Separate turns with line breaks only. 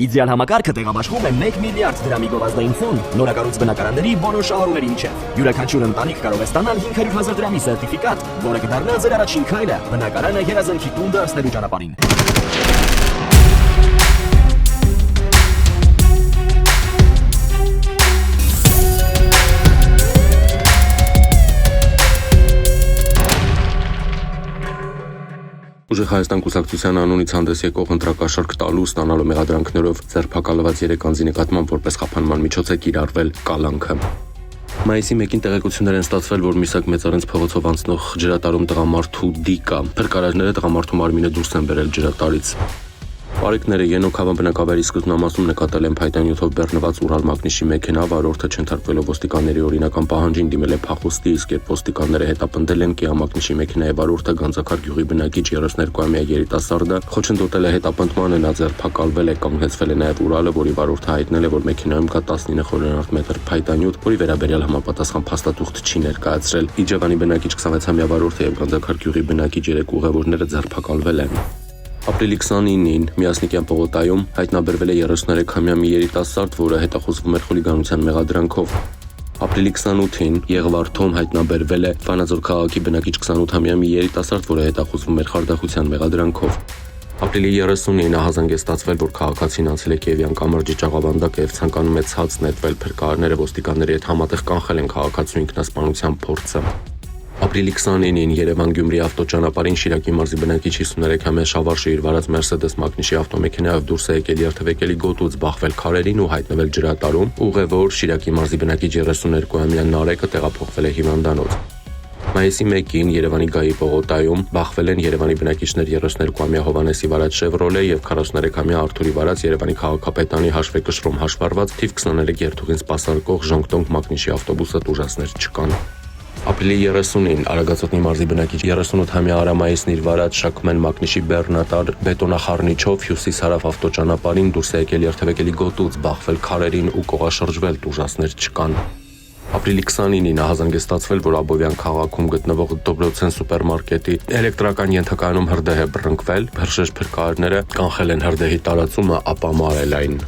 Իդեալ համակարգը տեղաբաշխում է 1 միլիարդ դրամի գովազդային նորակառույց բնակարանների բոլոր շահառուների միջև։ Յուրաքանչյուր ընտանիք կարող է ստանալ 500,000 դրամի սերտիֆիկատ, որը կդառնա ձեր առաջին քայլը բնակարանը երազանքի տուն դարձնելու ճանապարհին։
Ուժեղ Հայաստան կուսակցության անունից հանդես եկող ընտրակաշառք տալու ստանալու մեղադրանքներով ձերբակալված 3 անձի նկատմամբ որպես խափանման միջոց է կիրառվել կալանքը։ Մայիսի 1-ին տեղեկություններ են ստացվել, որ Միսակ Մեծարենց փողոցով անցնող ջրատարում տղամարդու դիկա փրկարարները տղամարդու մարմինը դուրս են բերել ջրատարից։ Բարեկները Ենոք Հավան բնակավայրի սկզբնամասում նկատել են փայտանյութով բեռնված Ուրալ մագնիսի մեքենա, վարորդը չընդհատվելով ոստիկանների օրինական պահանջին դիմել է փախուստի, իսկ երբ ոստիկանները հետապնդել են Կիա մագնիսի մեքենայի վարորդը Գանձակար գյուղի բնակիչ 32-ամյա երիտասարդը խոչընդոտել է հետապնդմանը, նա ձերբակալվել է, կանգնեցվել է նաև Ուրալը, որի վարորդը հայտնել է, որ մեքենայում կա 19 խորանարդ մետր փայտանյութ, որի վերաբերյալ համապատասխան փաստաթուղթ չի ներկայացրել։ Իջևանի բնակիչ 26-ամյա վարորդը եւ Գանձակար գյուղի բնակիչ 3 ուղևորները ձերբակալվել են։ Ապրիլի 29-ին Միասնիկյան պողոտայում հայտնաբերվել է 33-ամյա մի երիտասարդ, որը հետախուզվում էր խուլիգանության մեղադրանքով։ Ապրիլի 28-ին Եղվարդում հայտնաբերվել է Վանաձոր քաղաքի բնակիչ 28-ամյա մի երիտասարդ, որը հետախուզվում էր խարդախության մեղադրանքով։ Ապրիլի 30-ին ահազանգ է ստացվել, որ քաղաքացին անցել է Կիևյան կամրջի ճաղավանդակը եւ ցանկանում է ցած նետվել փրկարարները ոստիկանների հետ համատեղ կանխել են քաղաքացու ինքնասպանության փորձը։ Ապրիլի 29-ին Երևան-Գյումրի ավտոճանապարհին Շիրակի մարզի բնակիչ 53-ամյա Շավարշը իր վարած Mercedes մագնիսի ավտոմեքենայով դուրս է եկել երթևեկելի գոտուց բախվել քարերին ու հայտնվել ջրատարում։ Ուղևոր Շիրակի մարզի բնակիչ 32-ամյա Նարեկը տեղափոխվել է հիվանդանոց։ Մայիսի 1-ին Երևանի Գայի պողոտայում բախվել են Երևանի բնակիչներ 32-ամյա Հովանեսի վարած Շևրոլե եւ 43-ամյա Արթուրի վարած Երևանի քաղաքապետանի հաշվեկշռում հաշվառված թիվ 23 երթուղին սպասարկող Ժոնգտոնգ մագնիսի ավտոբուսը տուժածներ չկան։ Ապրիլի 30-ին Արագածոտնի մարզի բնակիչ 38-ամյա Արամայիսն իր վարած Շաքմեն մագնիսի բեռնատար բետոնախառնիչով հյուսիս-հարավ ավտոճանապարհին դուրս է եկել երթևեկելի գոտուց բախվել քարերին ու կողաշրջվել, տուժածներ չկան։ Ապրիլի 29-ին ահազանգ է ստացվել, որ Աբովյան քաղաքում գտնվող Դոբրոցեն սուպերմարկետի էլեկտրական ենթակայանում հրդեհ է բռնկվել, հրշեջ փրկարարները կանխել են հրդեհի տարածումը, ապա մարել այն։